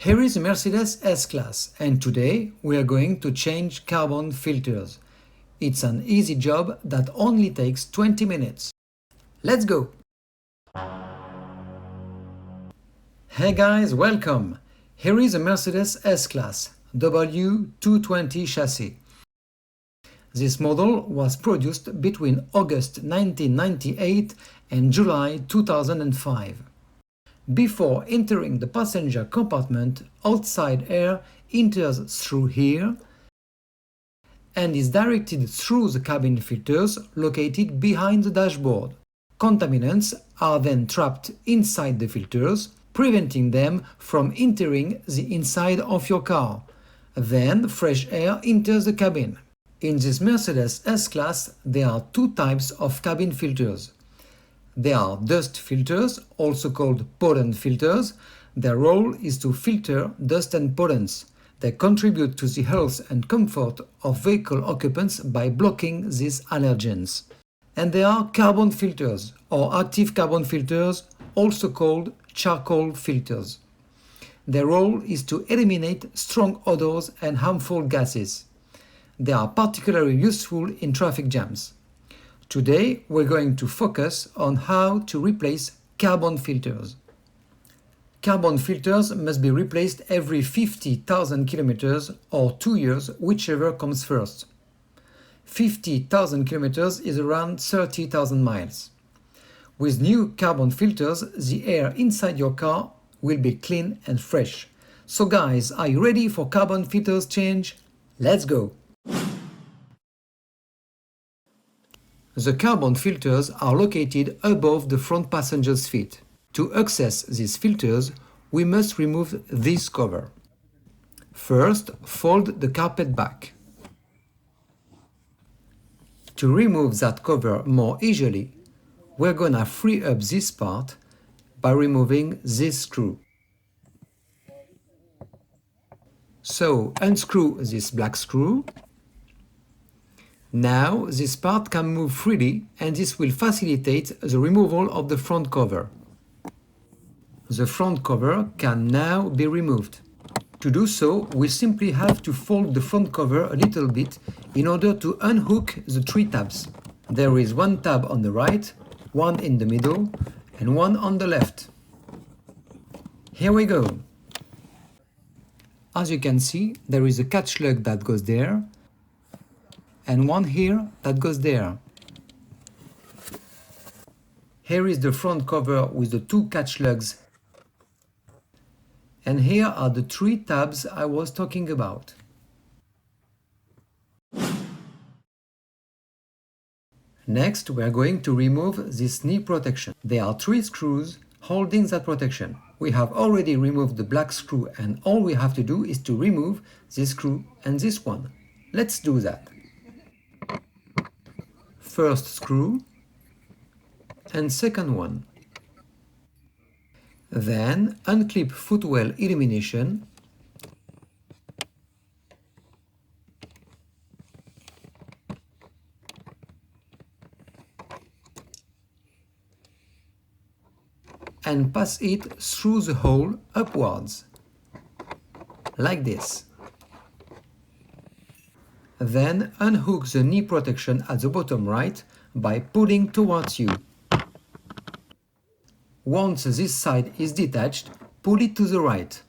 Here is a Mercedes S Class, and today we are going to change carbon filters. It's an easy job that only takes 20 minutes. Let's go! Hey guys, welcome! Here is a Mercedes S Class W220 chassis. This model was produced between August 1998 and July 2005. Before entering the passenger compartment, outside air enters through here and is directed through the cabin filters located behind the dashboard. Contaminants are then trapped inside the filters, preventing them from entering the inside of your car. Then fresh air enters the cabin. In this Mercedes S Class, there are two types of cabin filters. There are dust filters, also called pollen filters. Their role is to filter dust and pollens. They contribute to the health and comfort of vehicle occupants by blocking these allergens. And there are carbon filters, or active carbon filters, also called charcoal filters. Their role is to eliminate strong odors and harmful gases. They are particularly useful in traffic jams. Today, we're going to focus on how to replace carbon filters. Carbon filters must be replaced every 50,000 kilometers or 2 years, whichever comes first. 50,000 kilometers is around 30,000 miles. With new carbon filters, the air inside your car will be clean and fresh. So guys, are you ready for carbon filters change? Let's go! The carbon filters are located above the front passenger's feet. To access these filters, we must remove this cover. First, fold the carpet back. To remove that cover more easily, we're gonna free up this part by removing this screw. So, unscrew this black screw. Now, this part can move freely and this will facilitate the removal of the front cover. The front cover can now be removed. To do so, we simply have to fold the front cover a little bit in order to unhook the three tabs. There is one tab on the right, one in the middle, and one on the left. Here we go. As you can see, there is a catch lug that goes there, and one here that goes there. Here is the front cover with the two catch lugs. And here are the three tabs I was talking about. Next, we are going to remove this knee protection. There are three screws holding that protection. We have already removed the black screw and all we have to do is to remove this screw and this one. Let's do that. First screw and second one. Then unclip footwell illumination and pass it through the hole upwards, like this. Then unhook the knee protection at the bottom right by pulling towards you. Once this side is detached, pull it to the right.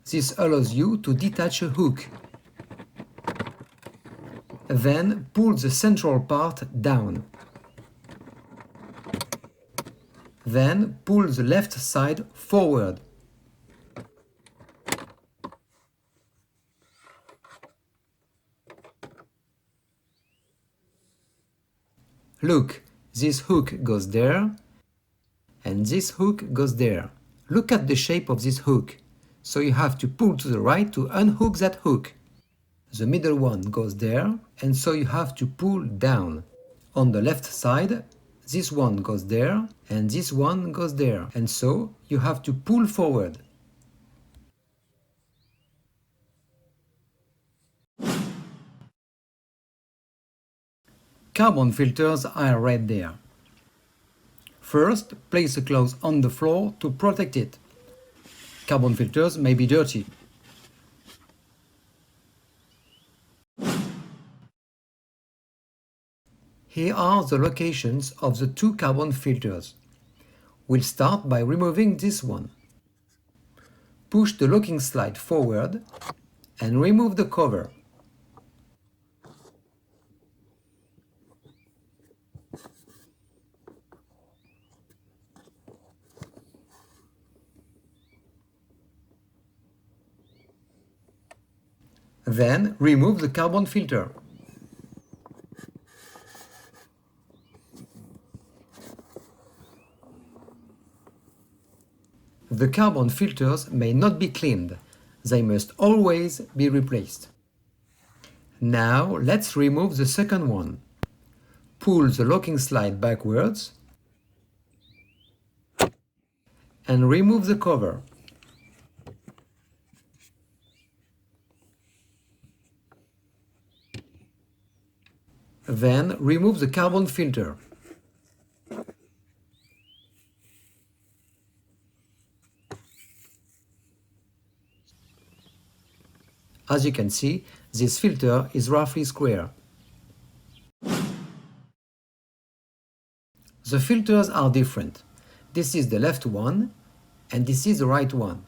This allows you to detach a hook. Then pull the central part down. Then pull the left side forward. Look, this hook goes there, and this hook goes there. Look at the shape of this hook. So you have to pull to the right to unhook that hook. The middle one goes there, and so you have to pull down. On the left side, this one goes there, and this one goes there, and so you have to pull forward. Carbon filters are right there. First, place the cloth on the floor to protect it. Carbon filters may be dirty. Here are the locations of the two carbon filters. We'll start by removing this one. Push the locking slide forward and remove the cover. Then remove the carbon filter. The carbon filters may not be cleaned. They must always be replaced. Now let's remove the second one. Pull the locking slide backwards and remove the cover. Then remove the carbon filter. As you can see, this filter is roughly square. The filters are different. This is the left one and this is the right one.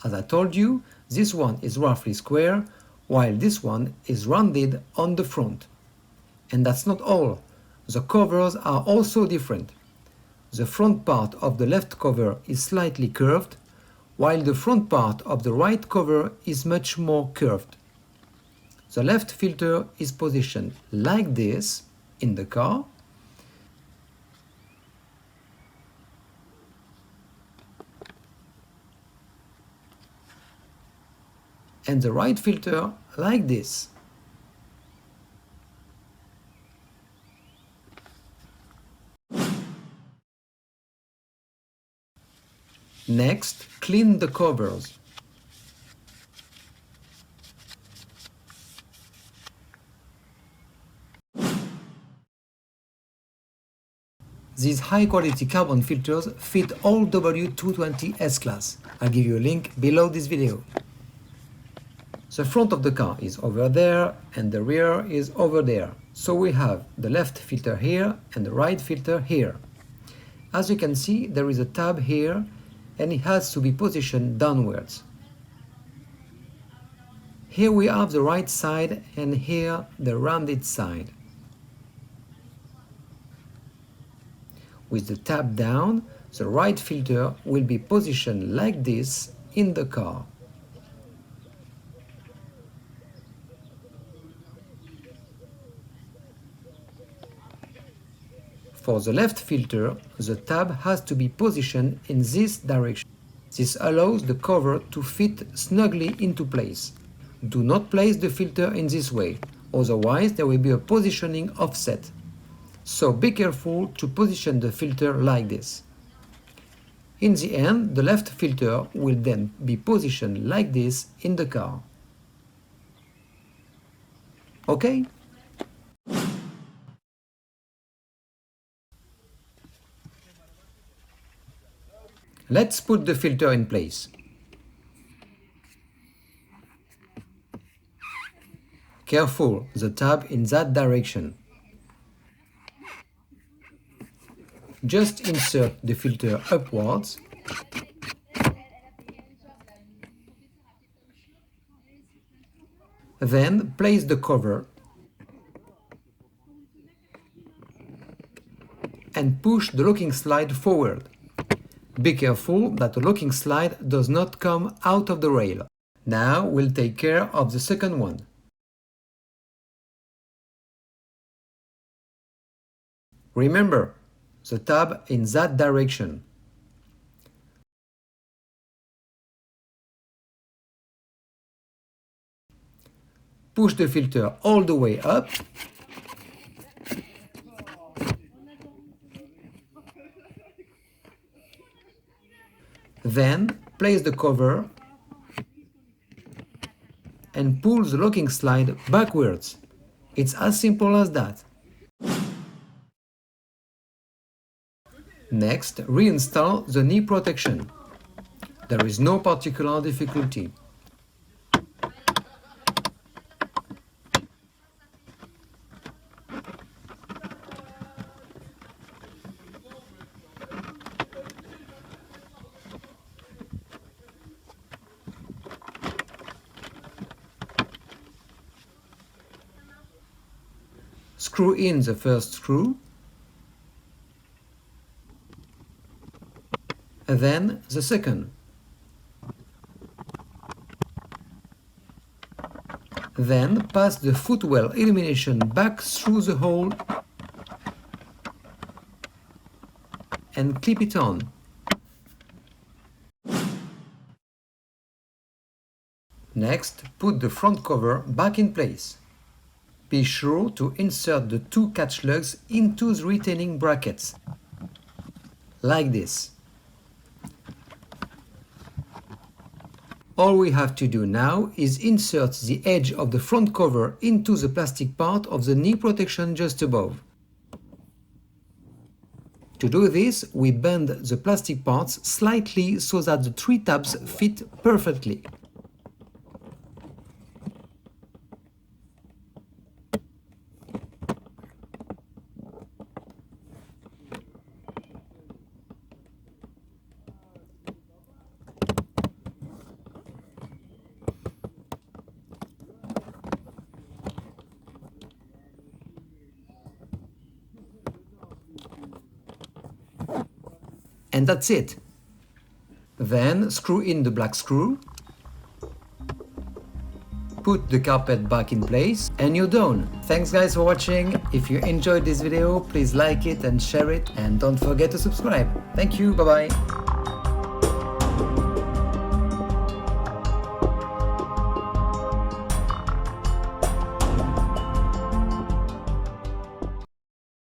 As I told you, this one is roughly square while this one is rounded on the front. And that's not all. The covers are also different. The front part of the left cover is slightly curved, while the front part of the right cover is much more curved. The left filter is positioned like this in the car, and the right filter like this. Next, clean the covers. These high-quality carbon filters fit all W220 S Class. I'll give you a link below this video. The front of the car is over there and the rear is over there. So we have the left filter here and the right filter here. As you can see, there is a tab here and it has to be positioned downwards. Here we have the right side and here the rounded side. With the tab down, the right filter will be positioned like this in the car. For the left filter, the tab has to be positioned in this direction. This allows the cover to fit snugly into place. Do not place the filter in this way, otherwise there will be a positioning offset. So be careful to position the filter like this. In the end, the left filter will then be positioned like this in the car. Okay? Let's put the filter in place. Careful, the tab in that direction. Just insert the filter upwards. Then place the cover and push the locking slide forward. Be careful that the locking slide does not come out of the rail. Now we'll take care of the second one. Remember, the tab in that direction. Push the filter all the way up. Then place the cover and pull the locking slide backwards. It's as simple as that. Next, reinstall the knee protection. There is no particular difficulty. screw in the first screw, then the second. Then pass the footwell illumination back through the hole and clip it on. Next, put the front cover back in place. Be sure to insert the two catch lugs into the retaining brackets, like this. All we have to do now is insert the edge of the front cover into the plastic part of the knee protection just above. To do this, we bend the plastic parts slightly so that the three tabs fit perfectly. And that's it. Then screw in the black screw, put the carpet back in place, and you're done. Thanks guys for watching. If you enjoyed this video, please like it and share it, and don't forget to subscribe. Thank you, bye bye.